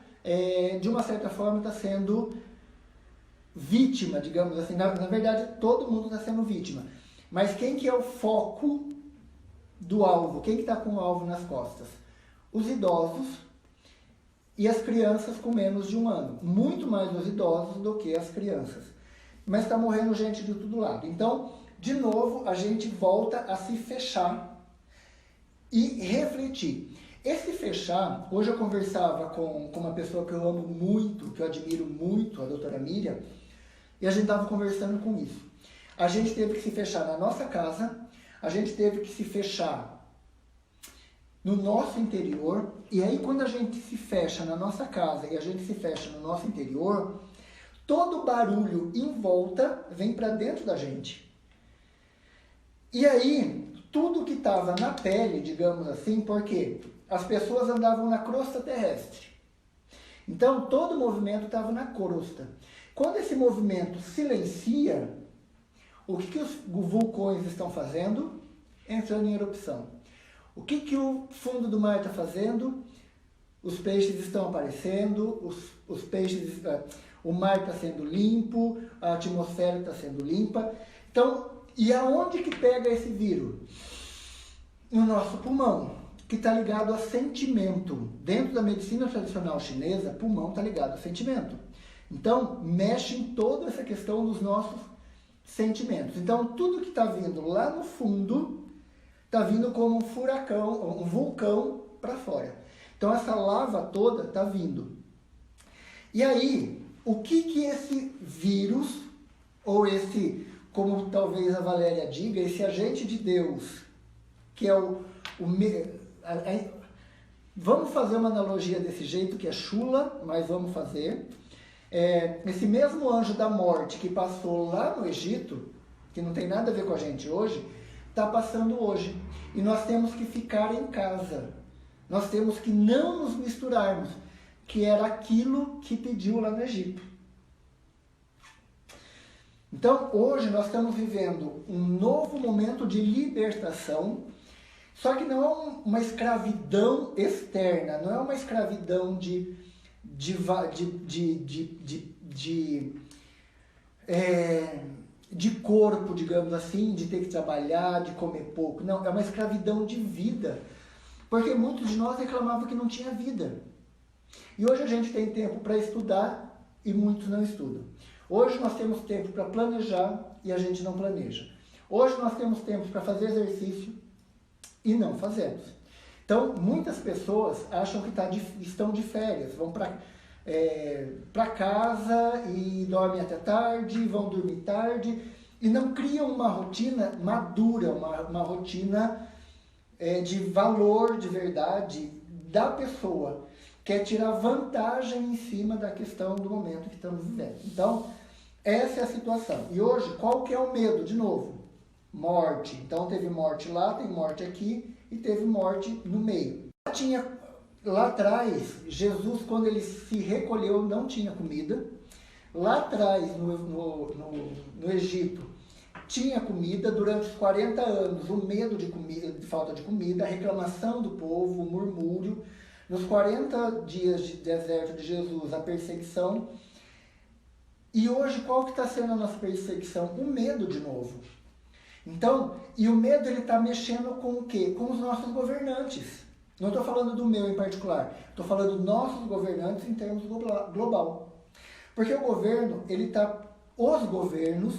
de uma certa forma está sendo vítima, digamos assim, na verdade todo mundo está sendo vítima, mas quem que é o foco do alvo? Quem que está com o alvo nas costas? Os idosos e as crianças com menos de 1 ano, muito mais os idosos do que as crianças, mas está morrendo gente de todo lado. Então, de novo, a gente volta a se fechar e refletir. Esse fechar, hoje eu conversava com uma pessoa que eu amo muito, que eu admiro muito, a doutora Miriam, e a gente estava conversando com isso. A gente teve que se fechar na nossa casa, a gente teve que se fechar no nosso interior, e aí quando a gente se fecha na nossa casa e a gente se fecha no nosso interior, todo barulho em volta vem para dentro da gente. E aí, tudo que estava na pele, digamos assim, porque as pessoas andavam na crosta terrestre. Então, todo o movimento estava na crosta. Quando esse movimento silencia, o que os vulcões estão fazendo? Entrando em erupção. O que o fundo do mar está fazendo? Os peixes estão aparecendo, os peixes, o mar está sendo limpo, a atmosfera está sendo limpa. Então, e aonde que pega esse vírus? No nosso pulmão, que está ligado a sentimento. Dentro da medicina tradicional chinesa, pulmão está ligado a sentimento. Então, mexe em toda essa questão dos nossos sentimentos. Então, tudo que está vindo lá no fundo está vindo como um furacão, um vulcão para fora. Então essa lava toda está vindo. E aí, o que esse vírus, ou esse, como talvez a Valéria diga, esse agente de Deus, que é vamos fazer uma analogia desse jeito, que é chula, mas vamos fazer. Esse mesmo anjo da morte que passou lá no Egito, que não tem nada a ver com a gente hoje, está passando hoje. E nós temos que ficar em casa. Nós temos que não nos misturarmos, que era aquilo que pediu lá no Egito. Então, hoje nós estamos vivendo um novo momento de libertação, só que não é uma escravidão externa, não é uma escravidão de corpo, digamos assim, de ter que trabalhar, de comer pouco. Não, é uma escravidão de vida. Porque muitos de nós reclamavam que não tinha vida. E hoje a gente tem tempo para estudar e muitos não estudam. Hoje nós temos tempo para planejar e a gente não planeja. Hoje nós temos tempo para fazer exercício e não fazemos. Então, muitas pessoas acham que estão de férias, vão para casa e dormem até tarde, vão dormir tarde e não criam uma rotina madura, uma rotina de valor, de verdade da pessoa, quer tirar vantagem em cima da questão do momento que estamos vivendo. Então, essa é a situação. E hoje, qual que é o medo? De novo, morte. Então, teve morte lá, tem morte aqui e teve morte no meio. Lá atrás, Jesus, quando ele se recolheu, não tinha comida. Lá atrás, no Egito, tinha comida. Durante os 40 anos, o medo de falta de comida, a reclamação do povo, o murmúrio. Nos 40 dias de deserto de Jesus, a perseguição. E hoje, qual que está sendo a nossa perseguição? O medo de novo. Então, e o medo ele está mexendo com o quê? Com os nossos governantes. Não estou falando do meu em particular. Estou falando dos nossos governantes em termos global. Porque o governo, os governos,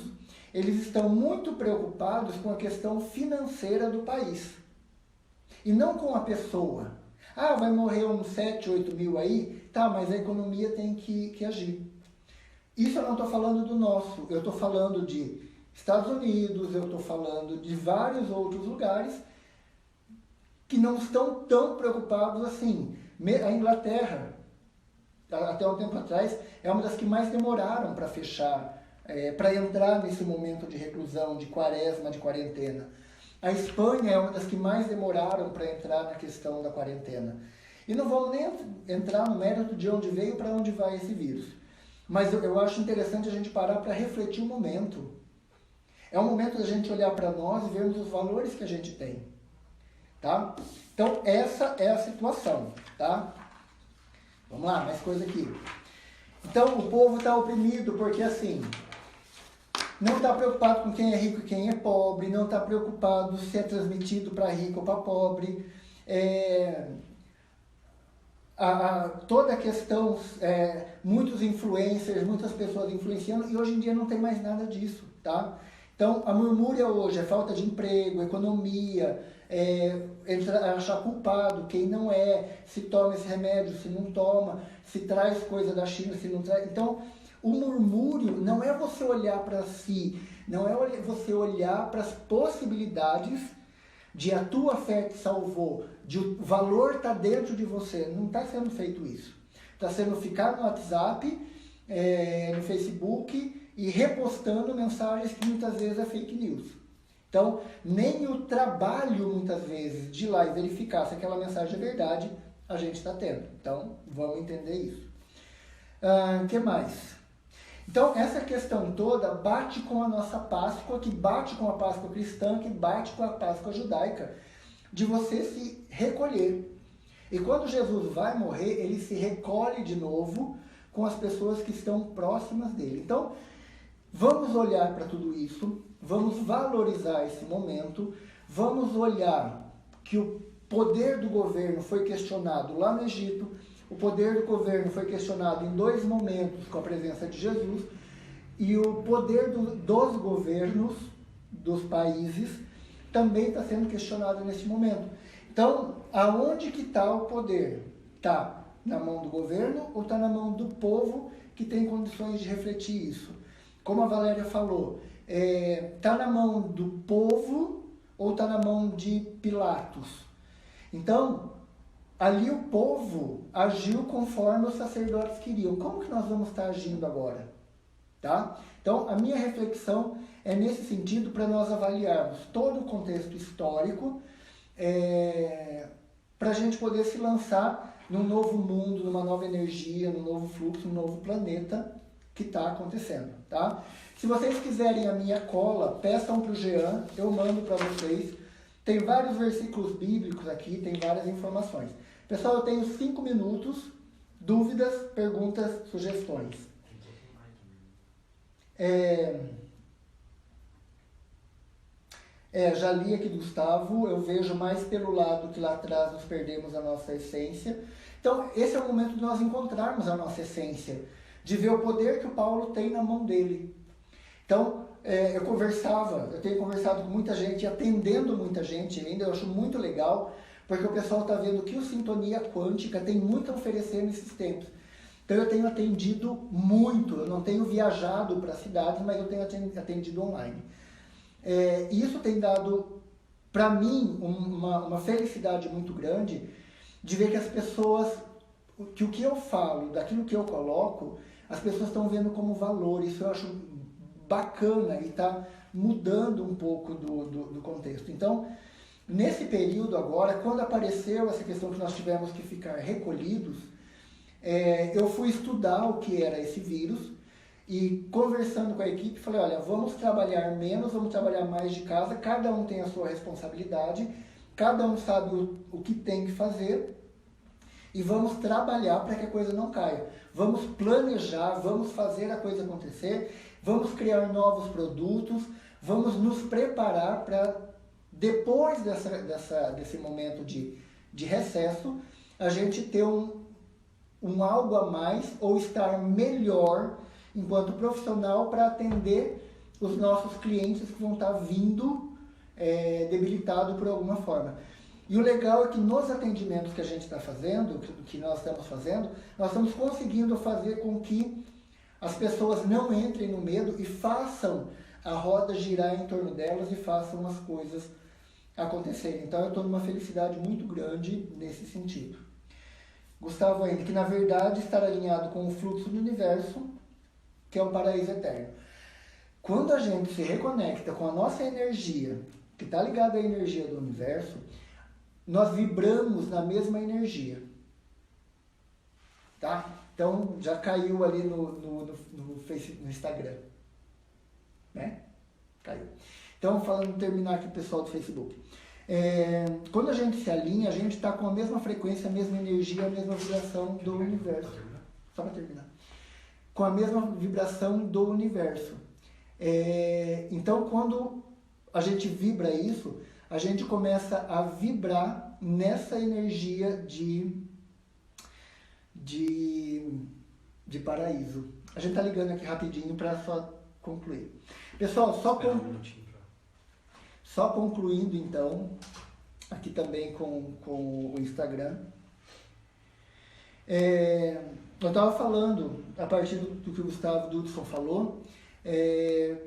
eles estão muito preocupados com a questão financeira do país. E não com a pessoa. Ah, vai morrer uns 7, 8 mil aí? Tá, mas a economia tem que agir. Isso eu não estou falando do nosso. Eu estou falando de Estados Unidos, eu estou falando de vários outros lugares que não estão tão preocupados assim. A Inglaterra, até um tempo atrás, é uma das que mais demoraram para fechar, para entrar nesse momento de reclusão, de quaresma, de quarentena. A Espanha é uma das que mais demoraram para entrar na questão da quarentena. E não vamos nem entrar no mérito de onde veio para onde vai esse vírus. Mas eu acho interessante a gente parar para refletir o momento. É o momento da gente olhar para nós e vermos os valores que a gente tem. Tá? Então, essa é a situação. Tá? Vamos lá, mais coisa aqui. Então, o povo está oprimido porque, assim, não está preocupado com quem é rico e quem é pobre, não está preocupado se é transmitido para rico ou para pobre. Toda a questão, muitos influencers, muitas pessoas influenciando, e hoje em dia não tem mais nada disso, tá? Então, a murmúria hoje é falta de emprego, economia, achar culpado quem não se toma esse remédio, se não toma, se traz coisa da China, se não traz. Então, o murmúrio não é você olhar para si, não é você olhar para as possibilidades de a tua fé te salvou, de o valor está dentro de você. Não está sendo feito isso. Está sendo ficar no WhatsApp, no Facebook e repostando mensagens que muitas vezes é fake news. Então, nem o trabalho, muitas vezes, de ir lá e verificar se aquela mensagem é verdade, a gente está tendo. Então, vamos entender isso. O que mais? Então, essa questão toda bate com a nossa Páscoa, que bate com a Páscoa cristã, que bate com a Páscoa judaica, de você se recolher. E quando Jesus vai morrer, ele se recolhe de novo com as pessoas que estão próximas dele. Então, vamos olhar para tudo isso, vamos valorizar esse momento, vamos olhar que o poder do governo foi questionado lá no Egito, o poder do governo foi questionado em 2 momentos com a presença de Jesus, e o poder dos governos dos países também está sendo questionado nesse momento. Então, aonde que está o poder? Está na mão do governo ou está na mão do povo que tem condições de refletir isso? Como a Valéria falou, está na mão do povo ou está na mão de Pilatos? Então, ali o povo agiu conforme os sacerdotes queriam. Como que nós vamos estar agindo agora? Tá? Então, a minha reflexão é nesse sentido para nós avaliarmos todo o contexto histórico para a gente poder se lançar num novo mundo, numa nova energia, num novo fluxo, num novo planeta que está acontecendo. Tá? Se vocês quiserem a minha cola, peçam para o Jean, eu mando para vocês. Tem vários versículos bíblicos aqui, tem várias informações. Pessoal, eu tenho 5 minutos, dúvidas, perguntas, sugestões. Já li aqui do Gustavo, eu vejo mais pelo lado que lá atrás nós perdemos a nossa essência. Então, esse é o momento de nós encontrarmos a nossa essência, de ver o poder que o Paulo tem na mão dele. Então, eu tenho conversado com muita gente, atendendo muita gente ainda, eu acho muito legal, porque o pessoal está vendo que o Sintonia Quântica tem muito a oferecer nesses tempos. Então eu tenho atendido muito, eu não tenho viajado para cidades, mas eu tenho atendido online. E isso tem dado, para mim, uma felicidade muito grande de ver que as pessoas, que o que eu falo, daquilo que eu coloco, as pessoas estão vendo como valor. Isso eu acho bacana e está mudando um pouco do contexto. Então, nesse período agora, quando apareceu essa questão que nós tivemos que ficar recolhidos, eu fui estudar o que era esse vírus e conversando com a equipe, falei, olha, vamos trabalhar menos, vamos trabalhar mais de casa, cada um tem a sua responsabilidade, cada um sabe o que tem que fazer e vamos trabalhar para que a coisa não caia. Vamos planejar, vamos fazer a coisa acontecer, vamos criar novos produtos, vamos nos preparar para, depois desse momento de recesso, a gente ter um algo a mais ou estar melhor enquanto profissional para atender os nossos clientes que vão estar vindo debilitados por alguma forma. E o legal é que nos atendimentos que a gente está fazendo, que nós estamos conseguindo fazer com que as pessoas não entrem no medo e façam a roda girar em torno delas e façam as coisas acontecerem. Então eu estou numa felicidade muito grande nesse sentido. Gustavo ainda, que na verdade estar alinhado com o fluxo do universo, que é o paraíso eterno. Quando a gente se reconecta com a nossa energia, que está ligada à energia do universo, nós vibramos na mesma energia. Tá? Então já caiu ali no Instagram. Né? Caiu. Então, terminar aqui o pessoal do Facebook. Quando a gente se alinha, a gente está com a mesma frequência, a mesma energia, a mesma vibração do universo. Só para terminar. Com a mesma vibração do universo. Então, quando a gente vibra isso, a gente começa a vibrar nessa energia de paraíso. A gente está ligando aqui rapidinho para só concluir. Pessoal, só concluindo então, aqui também com o Instagram. Eu estava falando, a partir do que o Gustavo Dudson falou,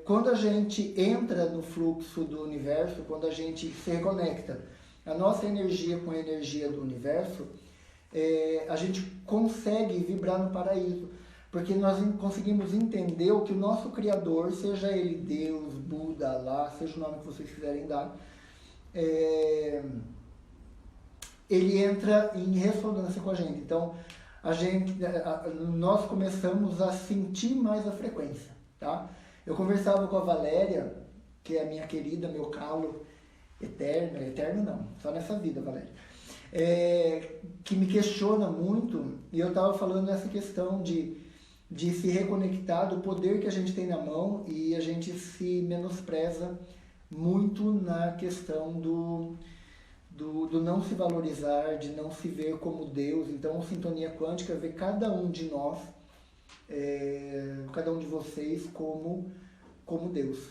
quando a gente entra no fluxo do universo, quando a gente se reconecta a nossa energia com a energia do universo, a gente consegue vibrar no paraíso, porque nós conseguimos entender o que o nosso Criador, seja ele Deus, Buda, Allah, seja o nome que vocês quiserem dar, ele entra em ressonância com a gente. Então, nós começamos a sentir mais a frequência. Tá? Eu conversava com a Valéria, que é a minha querida, meu calo eterno não, só nessa vida, Valéria, que me questiona muito, e eu estava falando nessa questão de se reconectar do poder que a gente tem na mão e a gente se menospreza muito na questão do não se valorizar, de não se ver como Deus. Então, a Sintonia Quântica vê cada um de nós, cada um de vocês como Deus.